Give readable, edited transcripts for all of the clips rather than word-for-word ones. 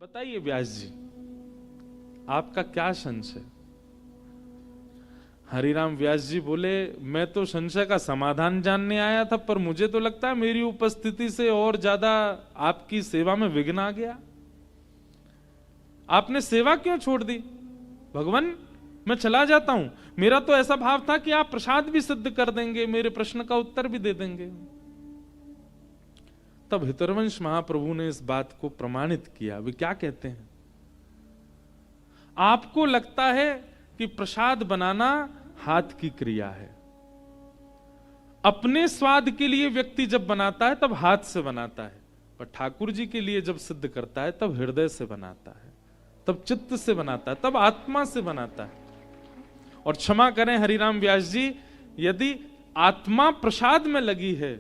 बताइए व्यास जी, आपका क्या संशय? हरिराम व्यास जी बोले, मैं तो संशय का समाधान जानने आया था, पर मुझे तो लगता है मेरी उपस्थिति से और ज्यादा आपकी सेवा में विघ्न आ गया। आपने सेवा क्यों छोड़ दी? भगवान, मैं चला जाता हूं। मेरा तो ऐसा भाव था कि आप प्रसाद भी सिद्ध कर देंगे, मेरे प्रश्न का उत्तर भी दे देंगे। तब हितरवंश महाप्रभु ने इस बात को प्रमाणित किया। वे क्या कहते हैं? आपको लगता है कि प्रसाद बनाना हाथ की क्रिया है। अपने स्वाद के लिए व्यक्ति जब बनाता है तब हाथ से बनाता है, पर ठाकुर जी के लिए जब सिद्ध करता है तब हृदय से बनाता है, तब चित्त से बनाता है, तब आत्मा से बनाता है। और क्षमा करें हरिराम व्यास जी, यदि आत्मा प्रसाद में लगी है,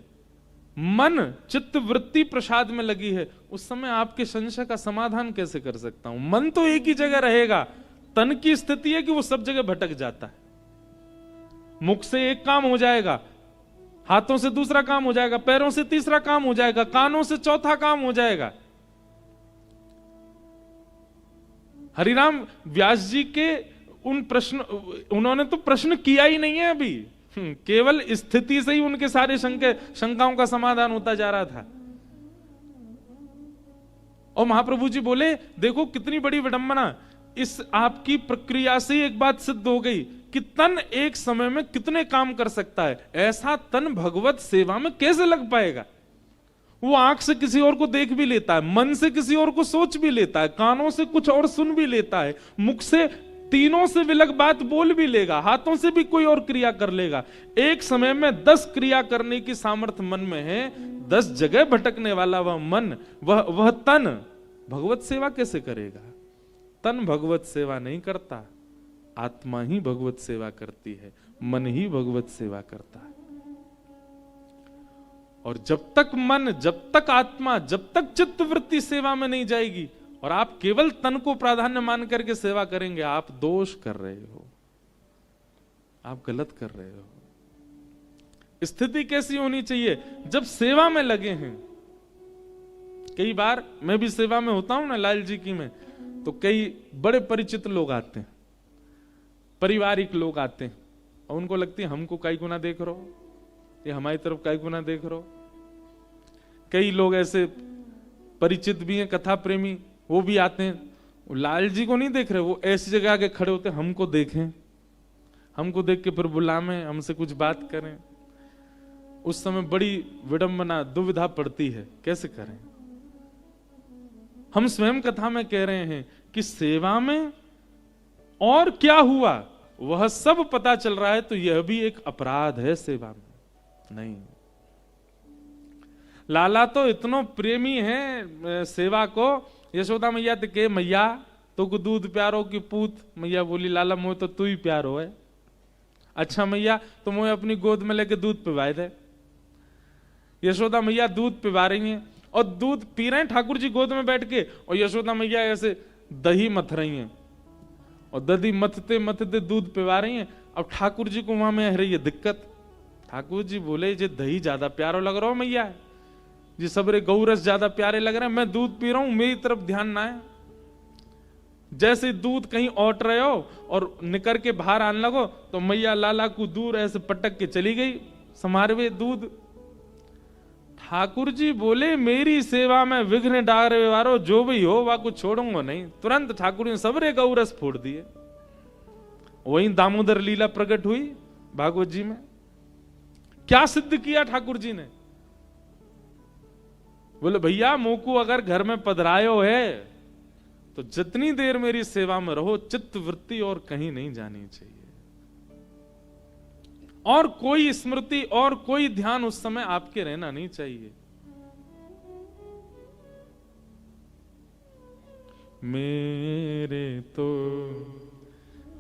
मन चित्त वृत्ति प्रसाद में लगी है, उस समय आपके संशय का समाधान कैसे कर सकता हूं? मन तो एक ही जगह रहेगा, तन की स्थिति है कि वो सब जगह भटक जाता है। मुख से एक काम हो जाएगा, हाथों से दूसरा काम हो जाएगा, पैरों से तीसरा काम हो जाएगा, कानों से चौथा काम हो जाएगा। हरिराम व्यास जी के उन प्रश्न, उन्होंने तो प्रश्न किया ही नहीं है अभी, केवल स्थिति से ही उनके सारे शंकाओं का समाधान होता जा रहा था। और महाप्रभु जी बोले, देखो कितनी बड़ी विडंबना, इस आपकी प्रक्रिया से एक बात सिद्ध हो गई कि तन एक समय में कितने काम कर सकता है। ऐसा तन भगवत सेवा में कैसे लग पाएगा? वो आंख से किसी और को देख भी लेता है, मन से किसी और को सोच भी लेता है, कानों से कुछ और सुन भी लेता है, मुख से तीनों से विलग बात बोल भी लेगा, हाथों से भी कोई और क्रिया कर लेगा। एक समय में 10 क्रिया करने की सामर्थ्य मन में है। 10 जगह भटकने वाला वह मन, वह तन भगवत सेवा कैसे करेगा? तन भगवत सेवा नहीं करता, आत्मा ही भगवत सेवा करती है, मन ही भगवत सेवा करता है। और जब तक मन, जब तक आत्मा, जब तक चित्त वृत्ति सेवा में नहीं जाएगी और आप केवल तन को प्राधान्य मान करके सेवा करेंगे, आप दोष कर रहे हो, आप गलत कर रहे हो। स्थिति कैसी होनी चाहिए? जब सेवा में लगे हैं, कई बार मैं भी सेवा में होता हूं ना लाल जी की में, तो कई बड़े परिचित लोग आते हैं, पारिवारिक लोग आते हैं, और उनको लगती है हमको काई गुना देख रहे हो, ये हमारी तरफ काई गुना देख रहे हो। कई लोग ऐसे परिचित भी हैं, कथा प्रेमी, वो भी आते हैं, वो लाल जी को नहीं देख रहे, वो ऐसी जगह आके खड़े होते हैं, हमको देखें, हमको देख के फिर बुलावें, हमसे कुछ बात करें। उस समय बड़ी विडंबना, दुविधा पड़ती है, कैसे करें? हम स्वयं कथा में कह रहे हैं कि सेवा में और क्या हुआ वह सब पता चल रहा है, तो यह भी एक अपराध है सेवा में। नहीं, लाला तो इतना प्रेमी है सेवा को। यशोदा मैया तो के मैया तो को दूध प्यारो की पूत। मैया बोली, लाला मोह तो तू ही प्यारो है। अच्छा मैया, तो मोह अपनी गोद में लेके दूध पिवाए दे। यशोदा मैया दूध पिवा रही हैं और दूध पी रहे हैं ठाकुर जी गोद में बैठ के, और यशोदा मैया ऐसे दही मथ रही हैं और दही मथते मथते दूध पिवा रही हैं। अब ठाकुर जी को वहां में आ रही है दिक्कत। ठाकुर जी बोले, जे दही ज्यादा प्यारो लग रहा हो मैया, जी सबरे गौरस ज्यादा प्यारे लग रहे हैं, मैं दूध पी रहा हूं, मेरी तरफ ध्यान ना है। जैसे दूध कहीं औट रहे हो और निकर के बाहर आने लगो, तो मैया लाला को दूर ऐसे पटक के चली गई, समारवे दूध। ठाकुर जी बोले, मेरी सेवा में विघ्न डाले वारो जो भी हो वा कुछ छोड़ूंगा नहीं। तुरंत ठाकुर जी सबरे गौरस फोड़ दिए। वहीं दामोदर लीला प्रकट हुई भागवत जी में। क्या सिद्ध किया ठाकुर जी ने? बोले, भैया मोकू अगर घर में पधरायो है तो जितनी देर मेरी सेवा में रहो, चित्त वृत्ति और कहीं नहीं जानी चाहिए, और कोई स्मृति और कोई ध्यान उस समय आपके रहना नहीं चाहिए। मेरे तो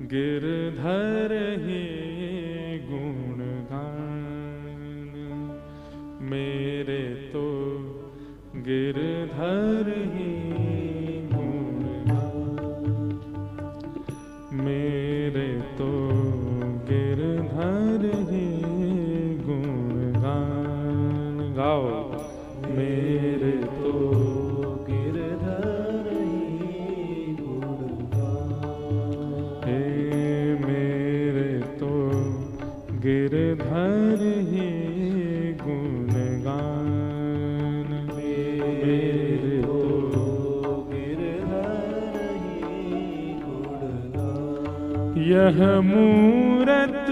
गिरधर ही गुणगान, मेरे तो गिरधर ही गुणगान, मेरे तो गिरधर ही गुणगान। गाओ, मेरे तो गिरधर ही यह मूरत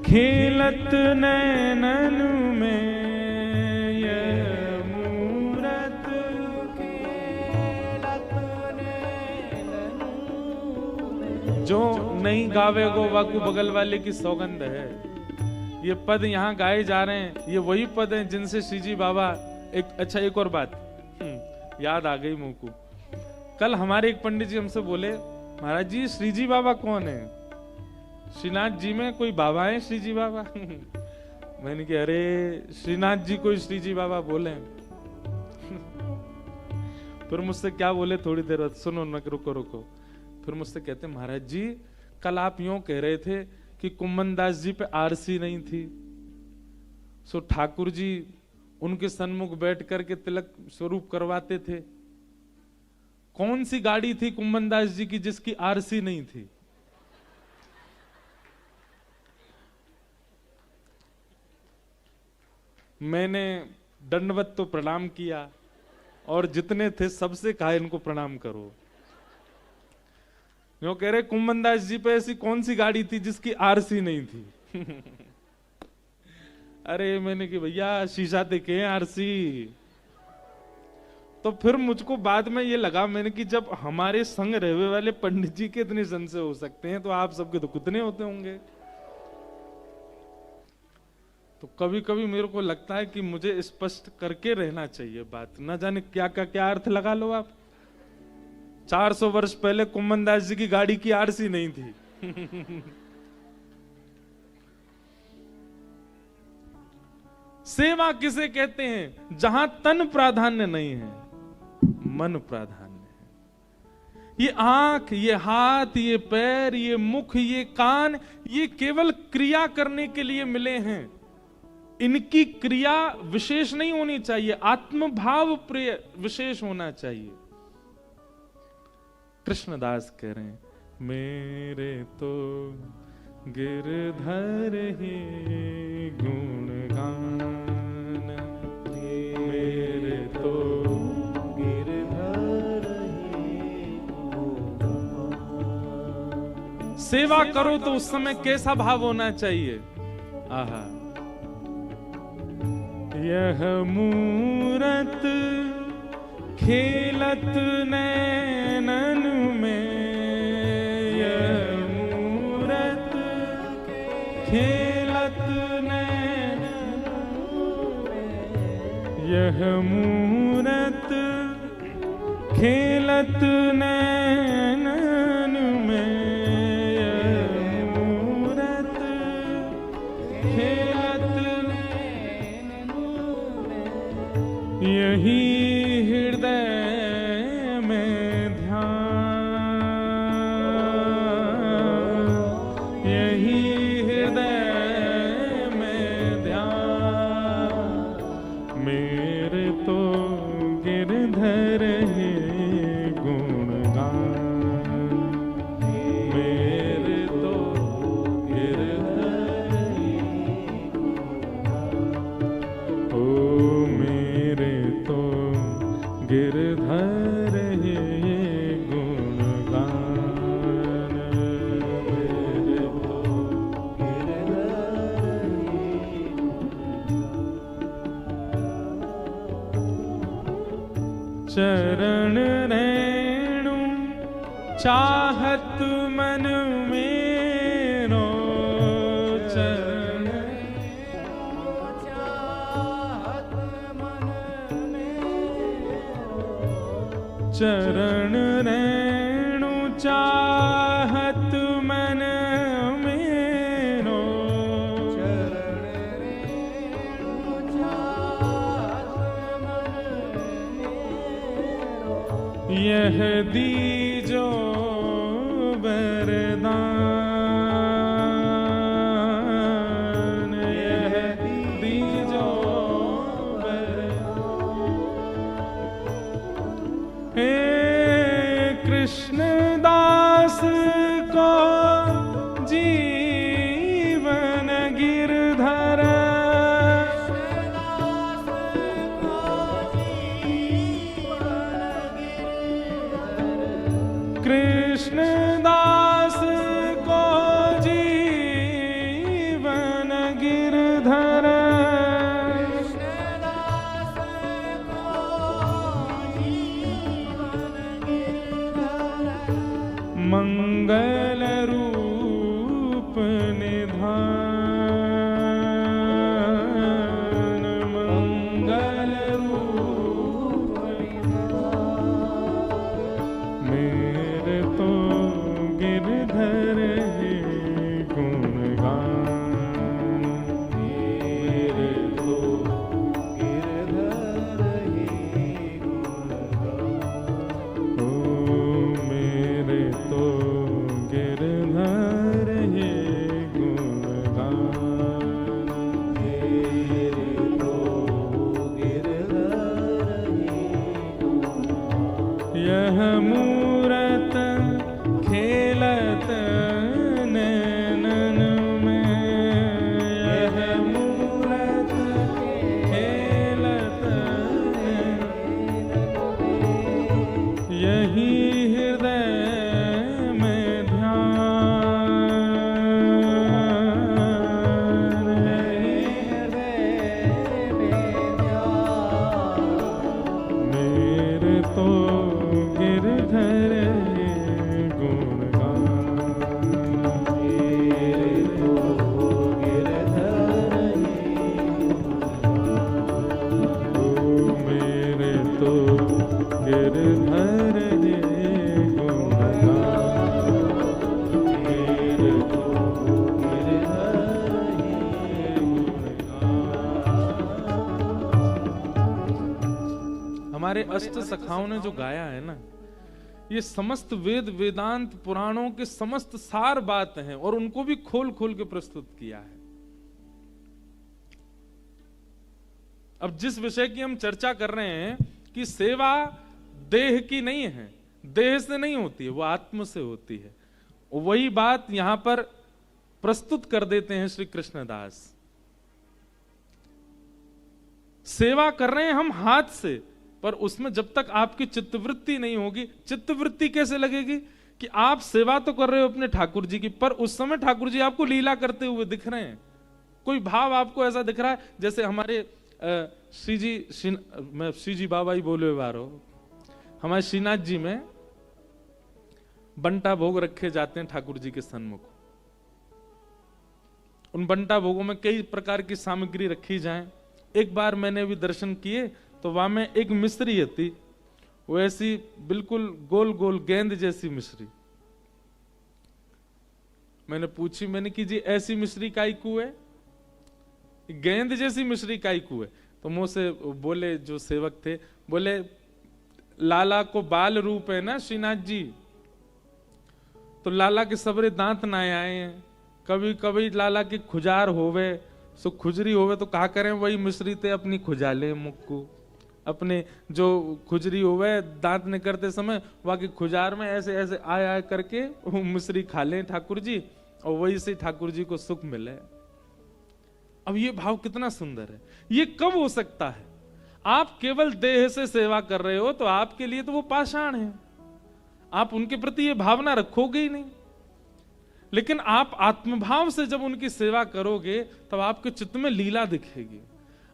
खेलत नैनन में, यह मूरत खेलत नैनन में। जो नहीं गावेगो वाकू बगल वाले की सौगंध है। ये पद यहाँ गाए जा रहे हैं, ये वही पद हैं जिनसे श्री जी बाबा एक और बात याद आ गई मुंह को। कल हमारे एक पंडित जी हमसे बोले, महाराज जी श्री जी बाबा कौन है? श्रीनाथ जी में कोई बाबा है श्री जी बाबा? मैंने कहा अरे श्रीनाथ जी को श्री जी बाबा बोले। फिर मुझसे क्या बोले, थोड़ी देर बाद सुनो न, रुको। फिर मुझसे कहते, महाराज जी कल आप यूं कह रहे थे कि कुम्मन दास जी पे आरसी नहीं थी, सो ठाकुर जी उनके सन्मुख बैठ करके तिलक स्वरूप करवाते थे। कौन सी गाड़ी थी कुम्मन दास जी की जिसकी आरसी नहीं थी? मैंने दंडवत तो प्रणाम किया और जितने थे सबसे कहा इनको प्रणाम करो। जो कह रहे कुम्मन दास जी पे ऐसी कौन सी गाड़ी थी जिसकी आरसी नहीं थी? अरे मैंने कि भैया शीशा देखे आरसी। तो फिर मुझको बाद में ये लगा, मैंने कि जब हमारे संग रहने वाले पंडित जी के इतने संशय हो सकते हैं तो आप सबके तो कितने होते होंगे। तो कभी कभी मेरे को लगता है कि मुझे स्पष्ट करके रहना चाहिए बात, न जाने क्या अर्थ लगा लो आप। 400 वर्ष पहले कुम्मन दास जी की गाड़ी की आरसी नहीं थी। सेवा किसे कहते हैं? जहां तन प्राधान्य नहीं है, मन प्राधान्य है। ये आंख, ये हाथ, ये पैर, ये मुख, ये कान, ये केवल क्रिया करने के लिए मिले हैं। इनकी क्रिया विशेष नहीं होनी चाहिए, आत्मभाव प्रिय विशेष होना चाहिए। कृष्णदास कह रहे हैं, मेरे तो गिरधर ही गुणगान, मेरे तो गिरधर ही गुणगान। सेवा करो तो उस समय कैसा भाव होना चाहिए? आहा, यह मूरत खेलत नैनन में, यह मूरत खेलत नैनन में, यह मूरत खेलत नैनन में, यह मूरत खेलत नैनन में। यही हृदय में ध्यान, यही हृदय में ध्यान, मेरे तो गिरधर है गुणगान, मेरे तो गिरधर है गुणगान। ओ मेरे तो गिरधर है गुणगान, मेरे तो गिरधर है गुणगान। चरण रेणु चाहत मन मेरो, चरण चाहत मन मेरो, चरण रेणु चाहत मन मेरो, चरण रेणु चाहत मन मेरो। यह दीजो वरदान, यह दीजो वरदान। हे कृष्णदास को जीवन गिरधर, कृष्णदास यह मूरत खेलत नैनन में, यह मूरत खेलत यही हृदय में ध्यान, यही हृदय में ध्यान, मेरे तो गिरधर गुणगान, मेरे तो गिरधर गुणगान, मेरे तो गिरधर हमारे अष्ट सखाओं ने जो गाया है ना, ये समस्त वेद वेदांत पुराणों के समस्त सार बात हैं और उनको भी खोल खोल के प्रस्तुत किया है। अब जिस विषय की हम चर्चा कर रहे हैं कि सेवा देह की नहीं है, देह से नहीं होती है, वो आत्म से होती है, वही बात यहां पर प्रस्तुत कर देते हैं श्री कृष्णदास। सेवा कर रहे हैं हम हाथ से, पर उसमें जब तक आपकी चित्तवृत्ति नहीं होगी, चित्तवृत्ति कैसे लगेगी कि आप सेवा तो कर रहे हो अपने ठाकुर जी की, पर उस समय ठाकुर जी आपको लीला करते हुए दिख रहे हैं। कोई भाव आपको ऐसा दिख रहा है, जैसे हमारे मैं श्रीजी बाबा ही बोले बारो, हमारे श्रीनाथ जी में बंटा भोग रखे जाते हैं ठाकुर जी के सन्मुख। उन बंटा भोगों में कई प्रकार की सामग्री रखी जाए। एक बार मैंने भी दर्शन किए तो वहां में एक मिश्री थी, वो ऐसी बिल्कुल गोल गोल गेंद जैसी मिश्री। मैंने पूछी, मैंने कि जी ऐसी मिश्री काई को है, गेंद जैसी मिश्री काई को है? तो मुंह से बोले जो सेवक थे, बोले लाला को बाल रूप है ना श्रीनाथ जी, तो लाला के सबरे दांत ना आए हैं, कभी कभी लाला की खुजार होवे, सो खुजरी होवे तो कहा करें वही मिश्री ते अपनी खुजाले मुख को, अपने जो खुजरी होवे दांत ने करते समय वहां की खुजार में ऐसे ऐसे आय आय करके वो मिश्री खा लें ठाकुर जी, और वही से ठाकुर जी को सुख मिले। अब ये भाव कितना सुंदर है। ये कब हो सकता है? आप केवल देह से सेवा कर रहे हो तो आपके लिए तो वो पाषाण है, आप उनके प्रति ये भावना रखोगे ही नहीं। लेकिन आप आत्मभाव से जब उनकी सेवा करोगे तब आपके चित्त में लीला दिखेगी।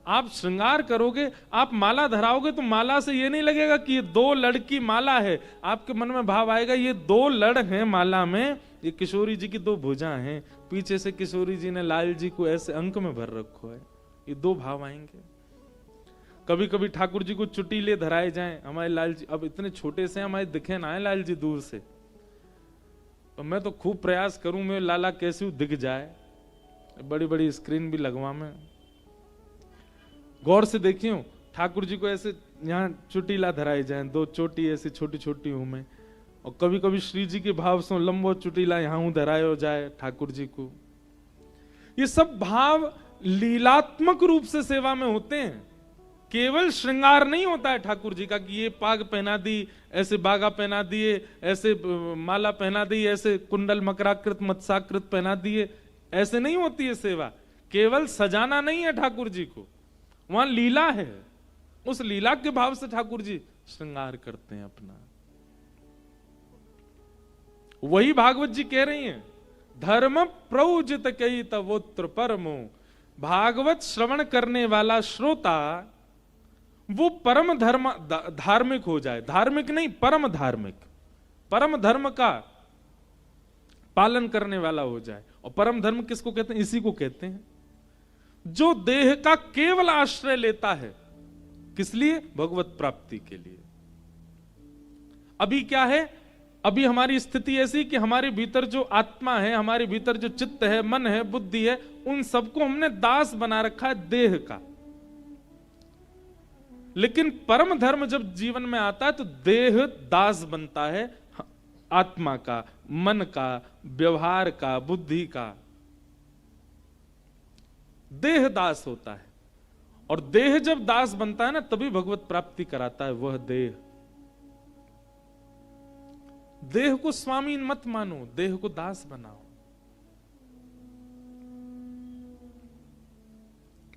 आप श्रृंगार करोगे, आप माला धराओगे तो माला से ये नहीं लगेगा कि ये दो लड़ की माला है, आपके मन में भाव आएगा ये दो लड़ हैं माला में, ये किशोरी जी की दो भुजा हैं, पीछे से किशोरी जी ने लाल जी को ऐसे अंक में भर रखो है। ये दो भाव आएंगे। कभी कभी ठाकुर जी को चुटीले धराए जाएं, हमारे लाल जी अब इतने छोटे से हमारे दिखे ना है लाल जी दूर से, तो मैं तो खूब प्रयास करूं मैं लाला कैसे दिख जाए, बड़ी बड़ी स्क्रीन भी लगवा में। गौर से देखियो ठाकुर जी को ऐसे यहाँ चुटीला धराए जाए, दो चोटी ऐसी छोटी छोटी हूं मैं, और कभी कभी श्री जी के भाव से लंबो चुटीला यहाँ धराए हो जाए ठाकुर जी को। ये सब भाव लीलात्मक रूप से सेवा में होते हैं, केवल श्रृंगार नहीं होता है ठाकुर जी का कि ये पाग पहना दी, ऐसे बागा पहना दिए, ऐसे माला पहना दी, ऐसे कुंडल मकराकृत मत्साकृत पहना दिए, ऐसे नहीं होती है सेवा। केवल सजाना नहीं है ठाकुर जी को, वहां लीला है, उस लीला के भाव से ठाकुर जी श्रृंगार करते हैं अपना। वही भागवत जी कह रही हैं, धर्म प्रौजित कई तवोत्र परमो, भागवत श्रवण करने वाला श्रोता वो परम धर्म धार्मिक हो जाए, धार्मिक नहीं परम धार्मिक, परम धर्म का पालन करने वाला हो जाए। और परम धर्म किसको कहते हैं? इसी को कहते हैं जो देह का केवल आश्रय लेता है। किस लिए? भगवत प्राप्ति के लिए। अभी क्या है? अभी हमारी स्थिति ऐसी कि हमारे भीतर जो आत्मा है, हमारे भीतर जो चित्त है, मन है, बुद्धि है, उन सबको हमने दास बना रखा है देह का। लेकिन परम धर्म जब जीवन में आता है तो देह दास बनता है आत्मा का, मन का, व्यवहार का, बुद्धि का। देह दास होता है, और देह जब दास बनता है ना तभी भगवत प्राप्ति कराता है वह देह। देह को स्वामी मत मानो, देह को दास बनाओ।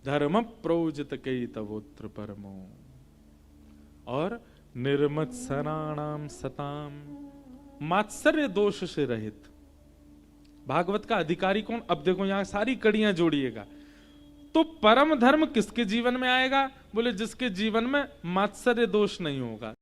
धर्म प्रोजित कई तवोत्र परमो और निर्मत्सराणाम सताम, मात्सर्य दोष से रहित। भागवत का अधिकारी कौन? अब देखो यहां सारी कड़ियां जोड़िएगा। तो परम धर्म किसके जीवन में आएगा? बोले जिसके जीवन में मात्सर्य दोष नहीं होगा।